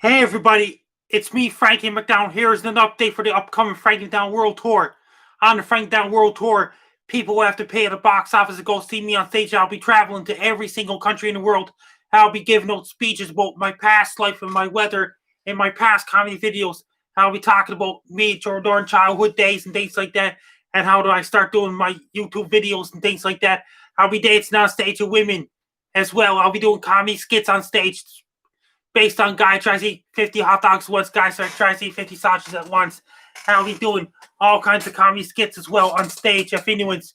Hey everybody, it's me, Frankie MacDonald. Here's an update for the upcoming Frankie MacDonald World Tour. On the Frankie MacDonald World Tour, people will have to pay at the box office to go see me on stage. I'll be traveling to every single country in the world. I'll be giving out speeches about my past life and my weather and my past comedy videos. I'll be talking about me during childhood days and things like that, and how do I start doing my YouTube videos and things like that. I'll be dancing on stage with women as well. I'll be doing comedy skits on stage based on guy tries to eat 50 hot dogs once, guy tries to eat 50 sausages at once. And I'll be doing all kinds of comedy skits as well on stage if anyone's,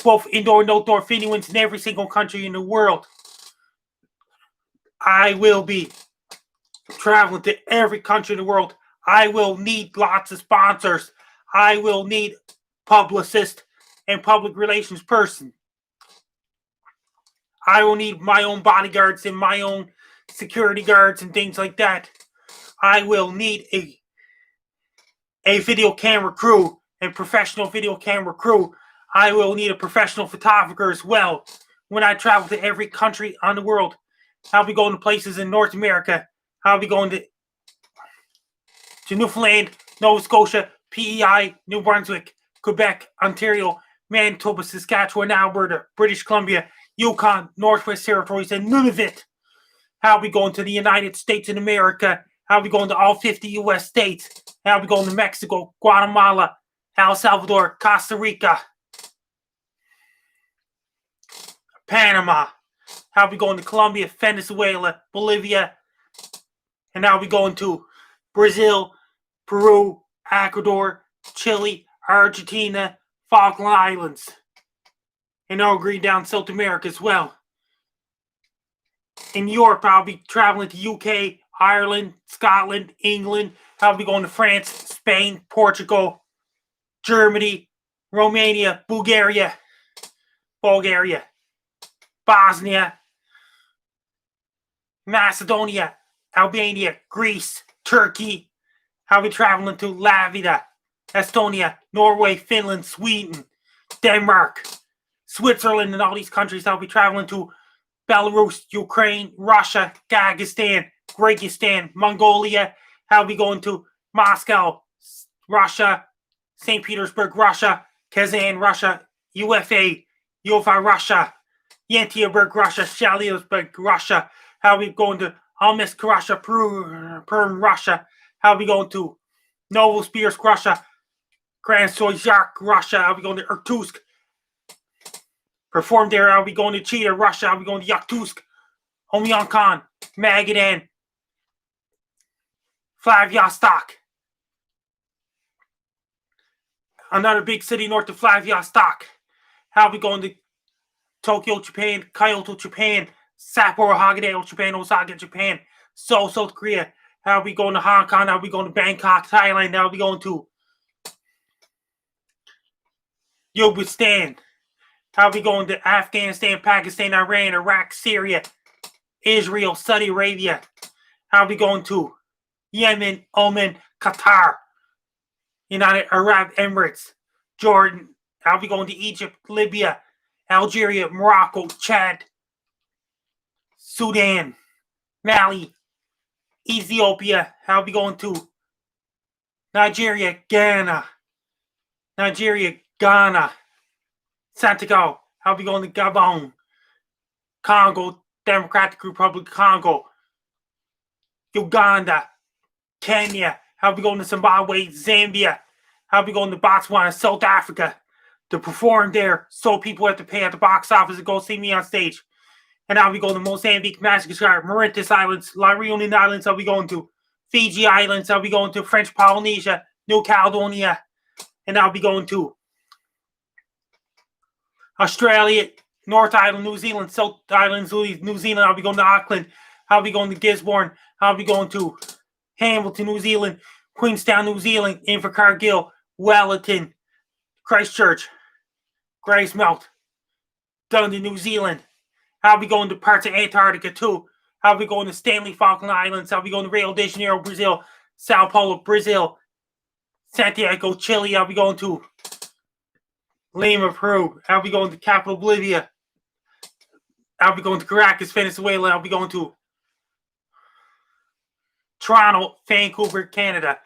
both indoor and outdoor, if anyone's in every single country in the world. I will be traveling to every country in the world. I will need lots of sponsors. I will need publicist and public relations person. I will need my own bodyguards and my own security guards and things like that. I will need a video camera crew and professional video camera crew. I will need a professional photographer as well when I travel to every country on the world. I'll be going to places in North America. I'll be going to Newfoundland, Nova Scotia, PEI, New Brunswick, Quebec, Ontario, Manitoba, Saskatchewan, Alberta, British Columbia, Yukon, Northwest Territories, and Nunavut. I'll be going to the United States of America. I'll be going to all 50 U.S. states. I'll be going to Mexico, Guatemala, El Salvador, Costa Rica, Panama. I'll be going to Colombia, Venezuela, Bolivia, and I'll be going to Brazil, Peru, Ecuador, Chile, Argentina, Falkland Islands, and I'll agree down South America as well. In Europe, I'll be traveling to UK, Ireland, Scotland, England. I'll be going to France, Spain, Portugal, Germany, Romania, Bulgaria, Bosnia, Macedonia, Albania, Greece, Turkey. I'll be traveling to Latvia, Estonia, Norway, Finland, Sweden, Denmark, Switzerland, and all these countries. I'll be traveling to Belarus, Ukraine, Russia, Kyrgyzstan, Kyrgyzstan, Mongolia. I'll be going to Moscow, Russia, St. Petersburg, Russia, Kazan, Russia, UFA, Russia, Yekaterinburg, Russia, Shaliosburg, Russia. I'll be going to Almask, Russia, Perm, Russia. I'll be going to Novosibirsk, Russia, Krasnoyarsk, Russia. I'll be going to Irkutsk. Perform there. I'll be going to Chita, Russia. I'll be going to Yakutsk, Oymyakon, Magadan, Vladivostok. Another big city north of Vladivostok. I'll be going to Tokyo, Japan, Kyoto, Japan, Sapporo, Haggadah, Japan, Osaka, Japan, Seoul, South Korea. I'll be going to Hong Kong. I'll be going to Bangkok, Thailand. I'll be going to Uzbekistan. I'll be going to Afghanistan, Pakistan, Iran, Iraq, Syria, Israel, Saudi Arabia. I'll be going to Yemen, Oman, Qatar, United Arab Emirates, Jordan. I'll be going to Egypt, Libya, Algeria, Morocco, Chad, Sudan, Mali, Ethiopia. I'll be going to Nigeria, Ghana, Senegal. I'll be going to Gabon, Congo, Democratic Republic of Congo, Uganda, Kenya. I'll be going to Zimbabwe, Zambia. I'll be going to Botswana, South Africa to perform there, so people have to pay at the box office to go see me on stage. And I'll be going to Mozambique, Madagascar, Mauritius Islands, La Reunion Islands. I'll be going to Fiji Islands. I'll be going to French Polynesia, New Caledonia, and I'll be going to Australia, North Island, New Zealand, South Island, New Zealand. I'll be going to Auckland. I'll be going to Gisborne. I'll be going to Hamilton, New Zealand, Queenstown, New Zealand, Invercargill, Wellington, Christchurch, Gracemouth, Dundee, New Zealand. I'll be going to parts of Antarctica too. I'll be going to Stanley Falkland Islands. I'll be going to Rio de Janeiro, Brazil, Sao Paulo, Brazil, Santiago, Chile. I'll be going to Lima, Peru. I'll be going to capital Bolivia. I'll be going to Caracas, Venezuela. I'll be going to Toronto, Vancouver, Canada,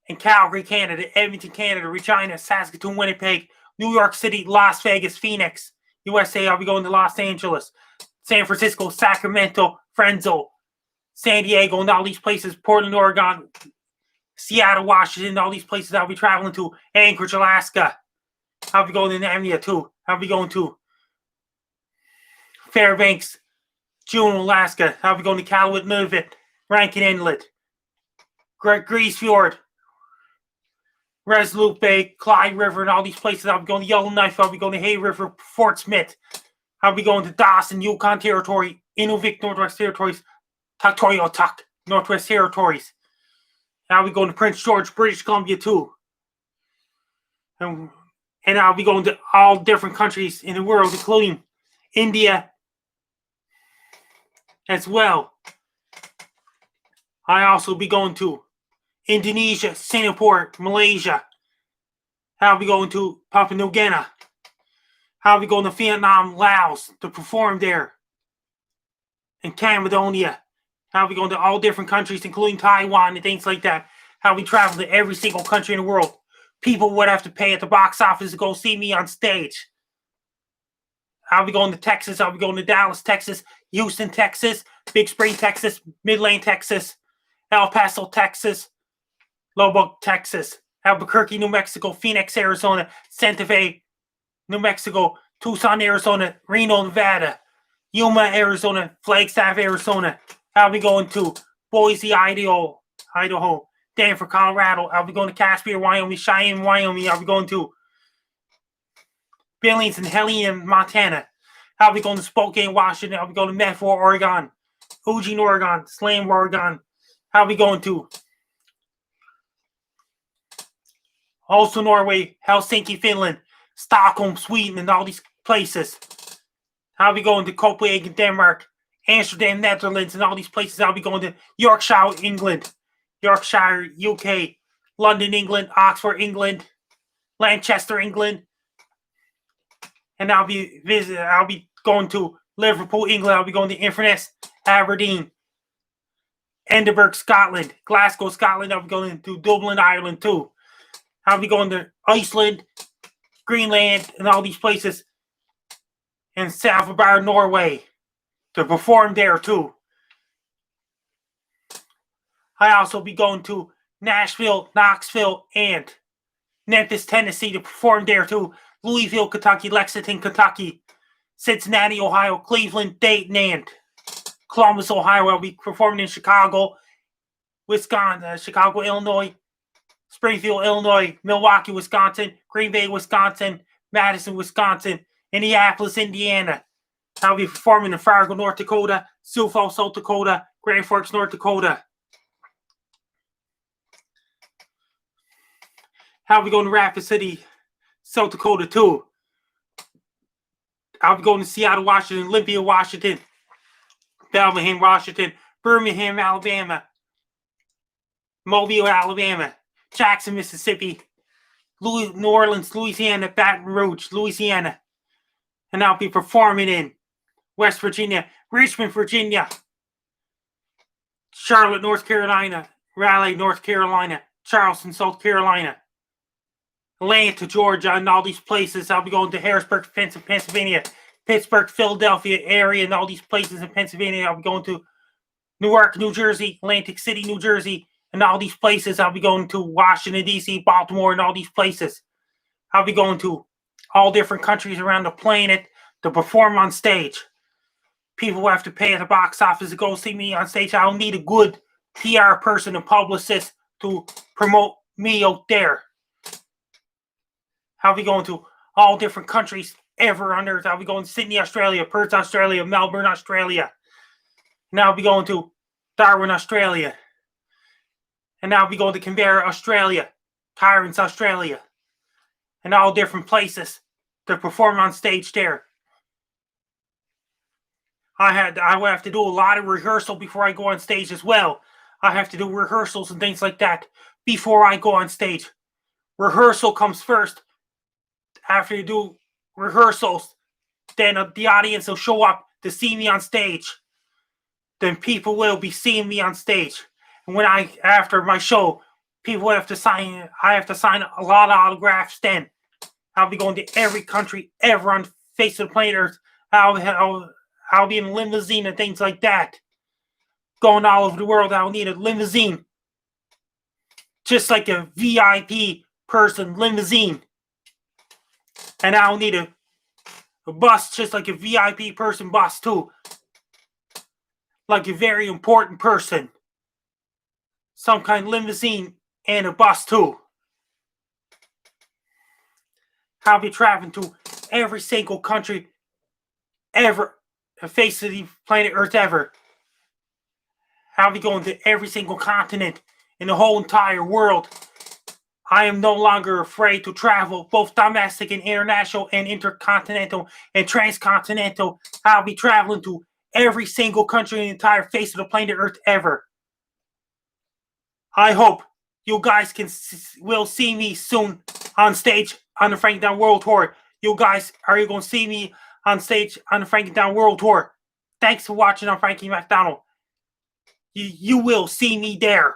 and Calgary, Canada, Edmonton, Canada, Regina, Saskatoon, Winnipeg, New York City, Las Vegas, Phoenix, USA. I'll be going to Los Angeles, San Francisco, Sacramento, Fresno, San Diego, and all these places, Portland, Oregon, Seattle, Washington, all these places I'll be traveling to, Anchorage, Alaska. I'll be going to Namibia too. I'll be going to Fairbanks, Juneau, Alaska. I'll be going to Iqaluit, Nunavut, Rankin Inlet, Grise Fjord, Resolute Bay, Clyde River, and all these places. I'll be going to Yellowknife. I'll be going to Hay River, Fort Smith. I'll be going to Dawson, Yukon Territory, Inuvik, Northwest Territories, Tuktoyaktuk, Northwest Territories. I'll be going to Prince George, British Columbia too. And I'll be going to all different countries in the world, including India as well. I also be going to Indonesia, Singapore, Malaysia. I'll be going to Papua New Guinea. I'll be going to Vietnam, Laos to perform there. And Cambodia. I'll be going to all different countries, including Taiwan and things like that. I'll be traveling to every single country in the world. People would have to pay at the box office to go see me on stage. I'll be going to Texas. I'll be going to Dallas, Texas, Houston, Texas, Big Spring, Texas, Midland, Texas, El Paso, Texas, Lubbock, Texas, Albuquerque, New Mexico, Phoenix, Arizona, Santa Fe, New Mexico, Tucson, Arizona, Reno, Nevada, Yuma, Arizona, Flagstaff, Arizona. I'll be going to Boise, Idaho, Denver, Colorado. I'll be going to Casper, Wyoming, Cheyenne, Wyoming. I'll be going to Billings and Helena, Montana. I'll be going to Spokane, Washington. I'll be going to Medford, Oregon, Eugene, Oregon, Slam, Oregon. I'll be going to also Norway, Helsinki, Finland, Stockholm, Sweden, and all these places. I'll be going to Copenhagen, Denmark, Amsterdam, Netherlands, and all these places. I'll be going to Yorkshire, England, Yorkshire, UK, London, England, Oxford, England, Lancaster, England, and I'll be going to Liverpool, England. I'll be going to Inverness, Aberdeen, Edinburgh, Scotland, Glasgow, Scotland. I'll be going to Dublin, Ireland too. I'll be going to Iceland, Greenland, and all these places, and Svalbard, Norway, to perform there too. I also be going to Nashville, Knoxville, and Memphis, Tennessee to perform there too. Louisville, Kentucky, Lexington, Kentucky, Cincinnati, Ohio, Cleveland, Dayton, and Columbus, Ohio. I'll be performing in Chicago, Wisconsin, Chicago, Illinois, Springfield, Illinois, Milwaukee, Wisconsin, Green Bay, Wisconsin, Madison, Wisconsin, Indianapolis, Indiana. I'll be performing in Fargo, North Dakota, Sioux Falls, South Dakota, Grand Forks, North Dakota. I'll be going to Rapid City, South Dakota too. I'll be going to Seattle, Washington, Olympia, Washington, Bellingham, Washington, Birmingham, Alabama, Mobile, Alabama, Jackson, Mississippi, New Orleans, Louisiana, Baton Rouge, Louisiana. And I'll be performing in West Virginia, Richmond, Virginia, Charlotte, North Carolina, Raleigh, North Carolina, Charleston, South Carolina, Atlanta, Georgia, and all these places. I'll be going to Harrisburg, Pennsylvania, Pittsburgh, Philadelphia area, and all these places in Pennsylvania. I'll be going to Newark, New Jersey, Atlantic City, New Jersey, and all these places. I'll be going to Washington, D.C., Baltimore, and all these places. I'll be going to all different countries around the planet to perform on stage. People will have to pay at the box office to go see me on stage. I'll need a good PR person and publicist to promote me out there. I'll be going to all different countries ever on earth. I'll be going to Sydney, Australia, Perth, Australia, Melbourne, Australia. And I'll be going to Darwin, Australia. And I'll be going to Canberra, Australia, Cairns, Australia, and all different places to perform on stage there. I will have to do a lot of rehearsal before I go on stage as well. I have to do rehearsals and things like that before I go on stage. Rehearsal comes first. After you do rehearsals, then the audience will show up to see me on stage. Then people will be seeing me on stage. And when after my show, people have to sign. I have to sign a lot of autographs. Then I'll be going to every country ever on the face of the planet Earth. I'll be in a limousine and things like that. Going all over the world, I'll need a limousine. Just like a VIP person limousine. And I'll need a bus just like a VIP person bus too. Like a very important person. Some kind of limousine and a bus too. I'll be traveling to every single country ever, the face of the planet Earth ever. I'll be going to every single continent in the whole entire world. I am no longer afraid to travel, both domestic and international and intercontinental and transcontinental. I'll be traveling to every single country in the entire face of the planet Earth ever. I hope you guys will see me soon on stage on the Frankie MacDonald World Tour. You guys, are you going to see me on stage on the Frankie MacDonald World Tour? Thanks for watching on Frankie MacDonald. You will see me there.